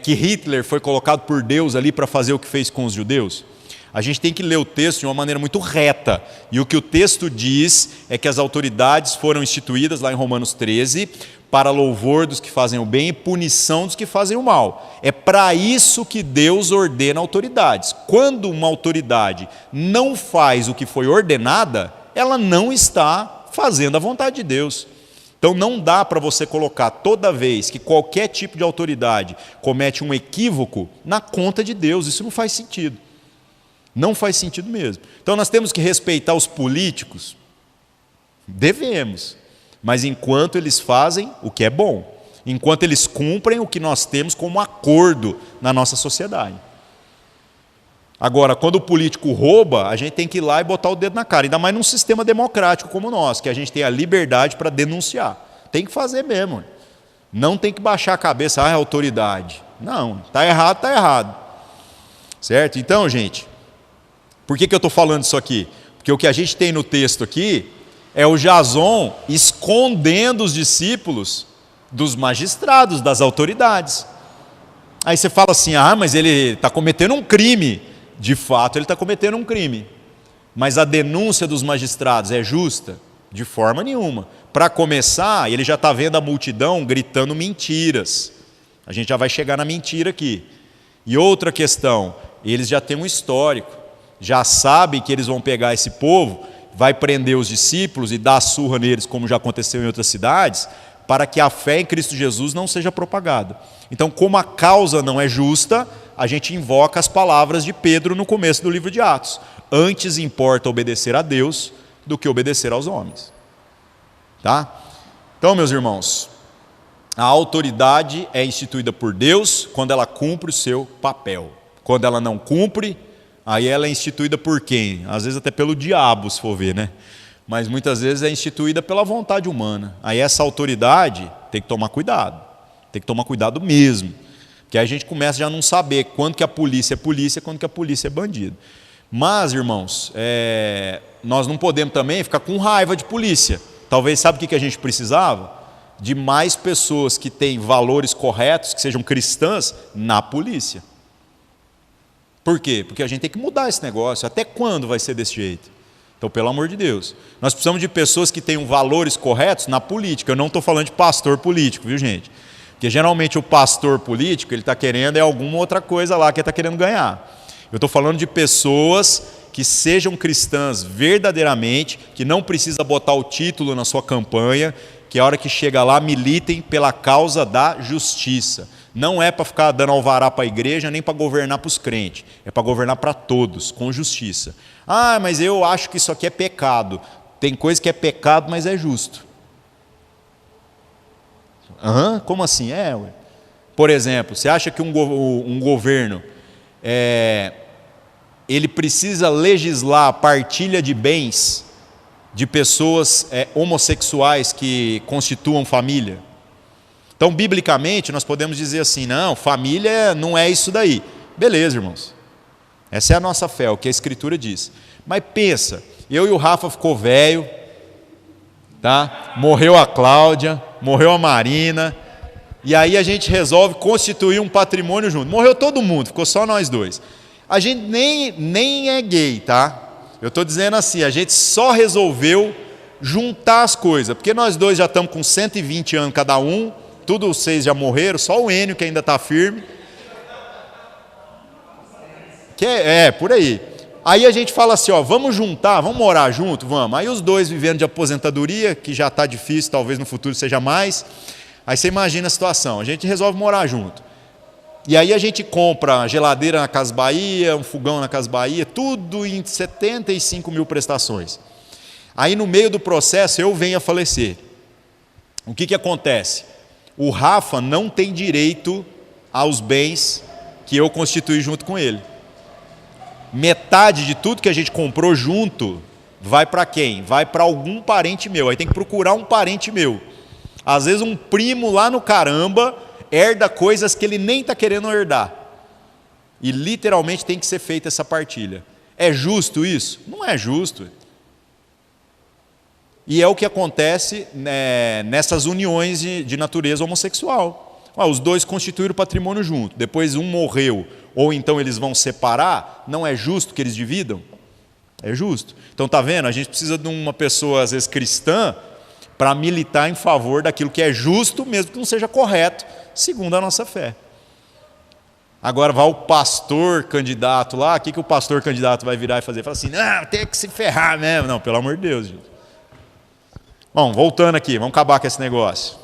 que Hitler foi colocado por Deus ali para fazer o que fez com os judeus? A gente tem que ler o texto de uma maneira muito reta. E o que o texto diz é que as autoridades foram instituídas lá em Romanos 13 para louvor dos que fazem o bem e punição dos que fazem o mal. É para isso que Deus ordena autoridades. Quando uma autoridade não faz o que foi ordenada, ela não está fazendo a vontade de Deus. Então não dá para você colocar toda vez que qualquer tipo de autoridade comete um equívoco na conta de Deus. Isso não faz sentido. Não faz sentido mesmo. Então nós temos que respeitar os políticos? Devemos. Mas enquanto eles fazem o que é bom. Enquanto eles cumprem o que nós temos como acordo na nossa sociedade. Agora, quando o político rouba, a gente tem que ir lá e botar o dedo na cara. Ainda mais num sistema democrático como o nosso, que a gente tem a liberdade para denunciar. Tem que fazer mesmo. Não tem que baixar a cabeça: é autoridade. Não, está errado, está errado. Certo? Então, gente, por que eu estou falando isso aqui? Porque o que a gente tem no texto aqui é o Jason escondendo os discípulos dos magistrados, das autoridades. Aí você fala assim: mas ele está cometendo um crime. De fato, ele está cometendo um crime. Mas a denúncia dos magistrados é justa? De forma nenhuma. Para começar, ele já está vendo a multidão gritando mentiras. A gente já vai chegar na mentira aqui. E outra questão, eles já têm um histórico. Já sabem que eles vão pegar esse povo, vai prender os discípulos e dar surra neles, como já aconteceu em outras cidades, para que a fé em Cristo Jesus não seja propagada. Então, como a causa não é justa, a gente invoca as palavras de Pedro no começo do livro de Atos: antes importa obedecer a Deus do que obedecer aos homens. Tá? Então, meus irmãos, a autoridade é instituída por Deus quando ela cumpre o seu papel. Quando ela não cumpre, aí ela é instituída por quem? Às vezes até pelo diabo, se for ver, né? Mas muitas vezes é instituída pela vontade humana. Aí essa autoridade tem que tomar cuidado. Tem que tomar cuidado mesmo. Porque aí a gente começa já a não saber quando que a polícia é polícia, quando que a polícia é bandido. Mas, irmãos, nós não podemos também ficar com raiva de polícia. Talvez, sabe o que a gente precisava? De mais pessoas que têm valores corretos, que sejam cristãs, na polícia. Por quê? Porque a gente tem que mudar esse negócio. Até quando vai ser desse jeito? Então, pelo amor de Deus, nós precisamos de pessoas que tenham valores corretos na política. Eu não estou falando de pastor político, viu, gente? Porque geralmente o pastor político, ele está querendo alguma outra coisa lá que ele está querendo ganhar. Eu estou falando de pessoas que sejam cristãs verdadeiramente, que não precisa botar o título na sua campanha, que a hora que chega lá militem pela causa da justiça. Não é para ficar dando alvará para a igreja, nem para governar para os crentes. É para governar para todos, com justiça. Mas eu acho que isso aqui é pecado. Tem coisa que é pecado, mas é justo. Como assim? Ué. Por exemplo, você acha que um governo ele precisa legislar a partilha de bens de pessoas homossexuais que constituam família? Então, biblicamente, nós podemos dizer assim: não, família não é isso daí. Beleza, irmãos. Essa é a nossa fé, o que a Escritura diz. Mas pensa, eu e o Rafa ficou velho, tá? Morreu a Cláudia, morreu a Marina, e aí a gente resolve constituir um patrimônio junto. Morreu todo mundo, ficou só nós dois. A gente nem é gay, tá? Eu estou dizendo assim, a gente só resolveu juntar as coisas, porque nós dois já estamos com 120 anos cada um, todos vocês já morreram, só o Enio que ainda está firme. Por aí. Aí a gente fala assim, vamos juntar, vamos morar junto? Vamos. Aí os dois vivendo de aposentadoria, que já está difícil, talvez no futuro seja mais. Aí você imagina a situação, a gente resolve morar junto. E aí a gente compra geladeira na Casa Bahia, um fogão na Casa Bahia, tudo em 75 mil prestações. Aí no meio do processo eu venho a falecer. O que acontece? O Rafa não tem direito aos bens que eu constituí junto com ele. metade de tudo que a gente comprou junto vai para quem? Vai para algum parente meu. Aí tem que procurar um parente meu. Às vezes um primo lá no caramba herda coisas que ele nem está querendo herdar. E literalmente tem que ser feita essa partilha. É justo isso? Não é justo. E é o que acontece nessas uniões de natureza homossexual. Os dois constituíram patrimônio junto, depois um morreu, ou então eles vão separar, não é justo que eles dividam? É justo. Então está vendo? A gente precisa de uma pessoa, às vezes cristã, para militar em favor daquilo que é justo, mesmo que não seja correto, segundo a nossa fé. Agora vai o pastor candidato lá, o que o pastor candidato vai virar e fazer? Fala assim, não, tem que se ferrar mesmo. Não, pelo amor de Deus, gente. Bom, voltando aqui, vamos acabar com esse negócio.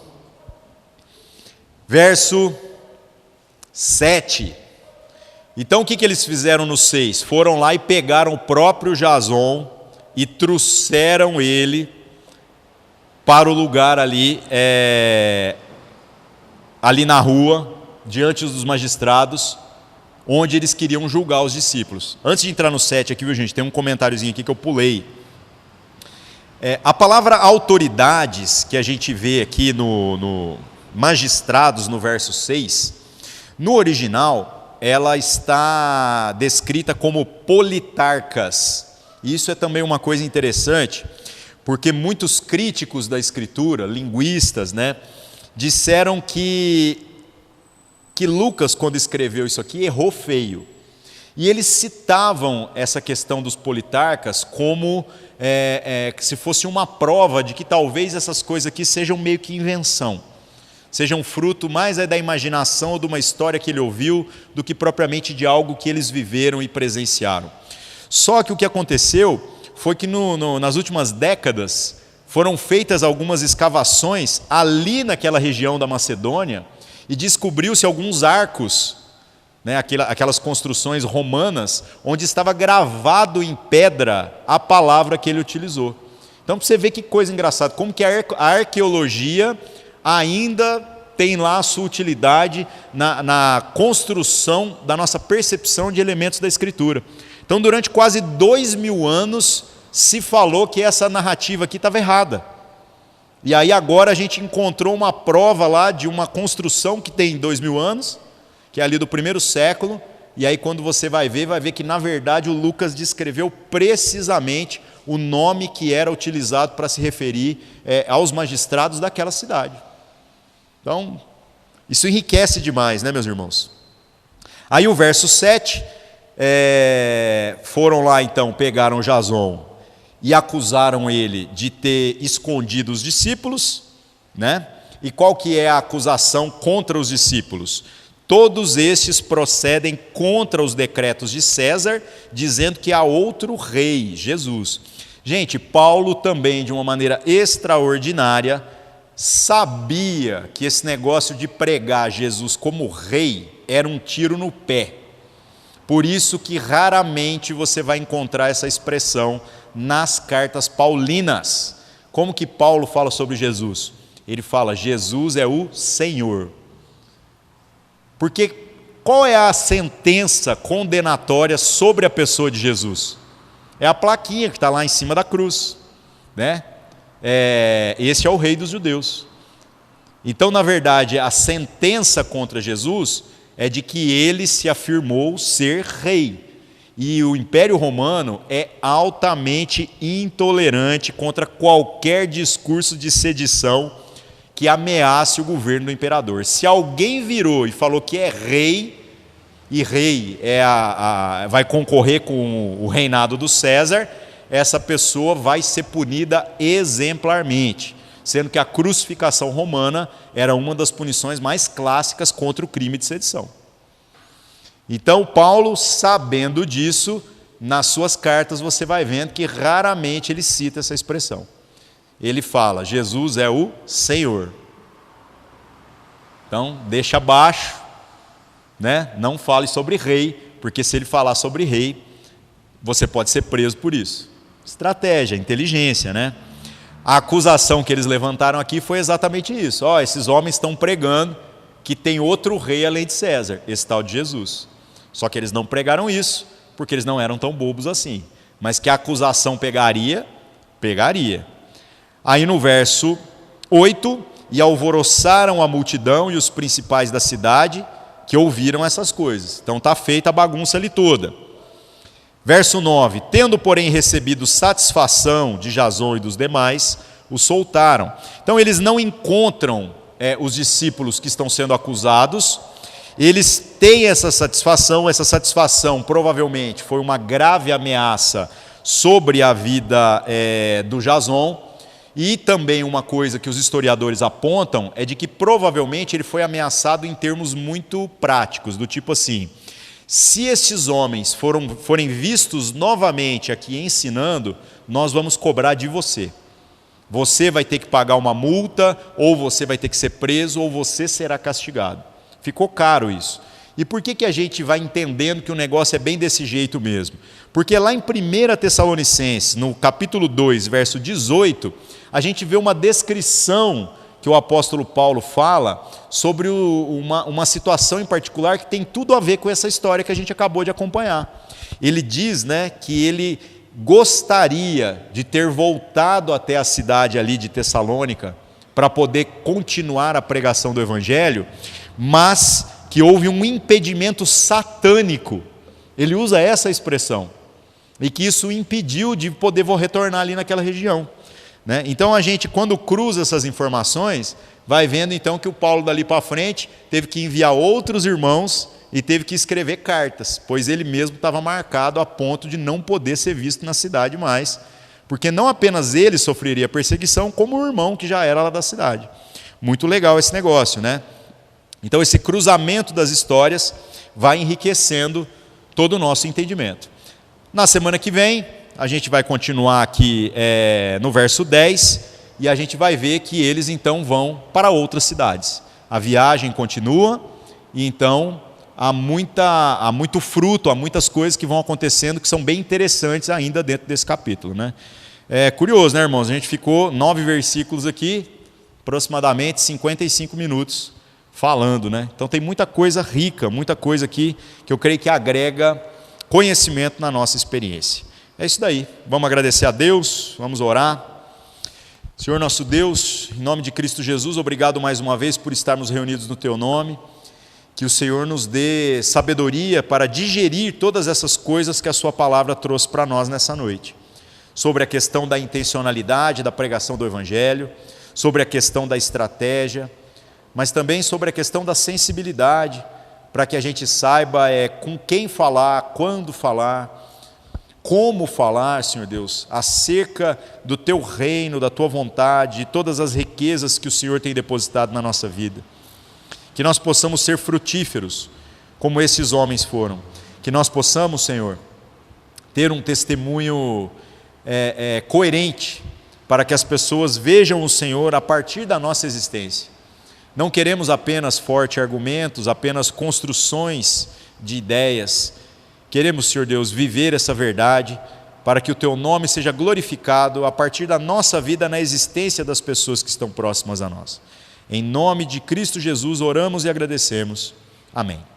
Verso 7. Então o que eles fizeram no 6? Foram lá e pegaram o próprio Jason e trouxeram ele para o lugar ali, ali na rua, diante dos magistrados, onde eles queriam julgar os discípulos. Antes de entrar no 7 aqui, viu gente, tem um comentáriozinho aqui que eu pulei. A palavra autoridades, que a gente vê aqui no magistrados, no verso 6, no original, ela está descrita como politarcas. Isso é também uma coisa interessante, porque muitos críticos da Escritura, linguistas, disseram que Lucas, quando escreveu isso aqui, errou feio. E eles citavam essa questão dos politarcas como se fosse uma prova de que talvez essas coisas aqui sejam meio que invenção, sejam fruto mais da imaginação ou de uma história que ele ouviu do que propriamente de algo que eles viveram e presenciaram. Só que o que aconteceu foi que nas últimas décadas foram feitas algumas escavações ali naquela região da Macedônia e descobriu-se alguns arcos, aquelas construções romanas, onde estava gravado em pedra a palavra que ele utilizou. Então, para você ver que coisa engraçada, como que a arqueologia ainda tem lá a sua utilidade na construção da nossa percepção de elementos da Escritura. Então, durante quase 2000 anos, se falou que essa narrativa aqui estava errada. E aí agora a gente encontrou uma prova lá de uma construção que tem 2000 anos, que é ali do primeiro século, e aí quando você vai ver que na verdade o Lucas descreveu precisamente o nome que era utilizado para se referir aos magistrados daquela cidade. Então, isso enriquece demais, meus irmãos? Aí o verso 7, foram lá então, pegaram Jason e acusaram ele de ter escondido os discípulos, E qual que é a acusação contra os discípulos? Todos estes procedem contra os decretos de César, dizendo que há outro rei, Jesus. Gente, Paulo também, de uma maneira extraordinária, sabia que esse negócio de pregar Jesus como rei era um tiro no pé. Por isso que raramente você vai encontrar essa expressão nas cartas paulinas. Como que Paulo fala sobre Jesus? Ele fala, Jesus é o Senhor. Porque qual é a sentença condenatória sobre a pessoa de Jesus? É a plaquinha que está lá em cima da cruz, Esse é o rei dos judeus. Então, na verdade, a sentença contra Jesus é de que ele se afirmou ser rei. E o Império Romano é altamente intolerante contra qualquer discurso de sedição que ameace o governo do imperador. Se alguém virou e falou que é rei, e rei vai concorrer com o reinado do César, essa pessoa vai ser punida exemplarmente, sendo que a crucificação romana era uma das punições mais clássicas contra o crime de sedição. Então, Paulo, sabendo disso, nas suas cartas você vai vendo que raramente ele cita essa expressão. Ele fala, Jesus é o Senhor. Então, deixa abaixo, não fale sobre rei, porque se ele falar sobre rei, você pode ser preso por isso. Estratégia, inteligência, A acusação que eles levantaram aqui foi exatamente isso. Esses homens estão pregando que tem outro rei além de César, esse tal de Jesus. Só que eles não pregaram isso, porque eles não eram tão bobos assim. Mas que a acusação pegaria, pegaria. Aí no verso 8, e alvoroçaram a multidão e os principais da cidade, que ouviram essas coisas. Então está feita a bagunça ali toda. Verso 9, tendo porém recebido satisfação de Jasão e dos demais, o soltaram. Então eles não encontram os discípulos que estão sendo acusados, eles têm essa satisfação provavelmente foi uma grave ameaça sobre a vida do Jasão, e também uma coisa que os historiadores apontam é de que provavelmente ele foi ameaçado em termos muito práticos, do tipo assim, se estes homens forem vistos novamente aqui ensinando, nós vamos cobrar de você. Você vai ter que pagar uma multa, ou você vai ter que ser preso, ou você será castigado. Ficou caro isso. E por que a gente vai entendendo que o negócio é bem desse jeito mesmo? Porque lá em 1 Tessalonicenses, no capítulo 2, verso 18, a gente vê uma descrição que o apóstolo Paulo fala sobre uma situação em particular que tem tudo a ver com essa história que a gente acabou de acompanhar. Ele diz, que ele gostaria de ter voltado até a cidade ali de Tessalônica para poder continuar a pregação do Evangelho, mas que houve um impedimento satânico. Ele usa essa expressão. E que isso o impediu de poder retornar ali naquela região. Então a gente, quando cruza essas informações, vai vendo então que o Paulo dali para frente teve que enviar outros irmãos e teve que escrever cartas, pois ele mesmo estava marcado a ponto de não poder ser visto na cidade mais, porque não apenas ele sofreria perseguição, como o irmão que já era lá da cidade. Muito legal esse negócio, Então esse cruzamento das histórias vai enriquecendo todo o nosso entendimento. Na semana que vem, a gente vai continuar aqui no verso 10, e a gente vai ver que eles então vão para outras cidades. A viagem continua, e então há muito fruto, há muitas coisas que vão acontecendo que são bem interessantes ainda dentro desse capítulo. É curioso, irmãos? A gente ficou 9 versículos aqui, aproximadamente 55 minutos falando. Então tem muita coisa rica, muita coisa aqui que eu creio que agrega conhecimento na nossa experiência. É isso daí. Vamos agradecer a Deus, vamos orar. Senhor nosso Deus, em nome de Cristo Jesus, obrigado mais uma vez por estarmos reunidos no Teu nome. Que o Senhor nos dê sabedoria para digerir todas essas coisas que a Sua palavra trouxe para nós nessa noite. Sobre a questão da intencionalidade da pregação do Evangelho, sobre a questão da estratégia, mas também sobre a questão da sensibilidade, para que a gente saiba com quem falar, quando falar, como falar, Senhor Deus, acerca do Teu reino, da Tua vontade, de todas as riquezas que o Senhor tem depositado na nossa vida. Que nós possamos ser frutíferos, como esses homens foram. Que nós possamos, Senhor, ter um testemunho coerente, para que as pessoas vejam o Senhor a partir da nossa existência. Não queremos apenas fortes argumentos, apenas construções de ideias. Queremos, Senhor Deus, viver essa verdade para que o Teu nome seja glorificado a partir da nossa vida na existência das pessoas que estão próximas a nós. Em nome de Cristo Jesus oramos e agradecemos. Amém.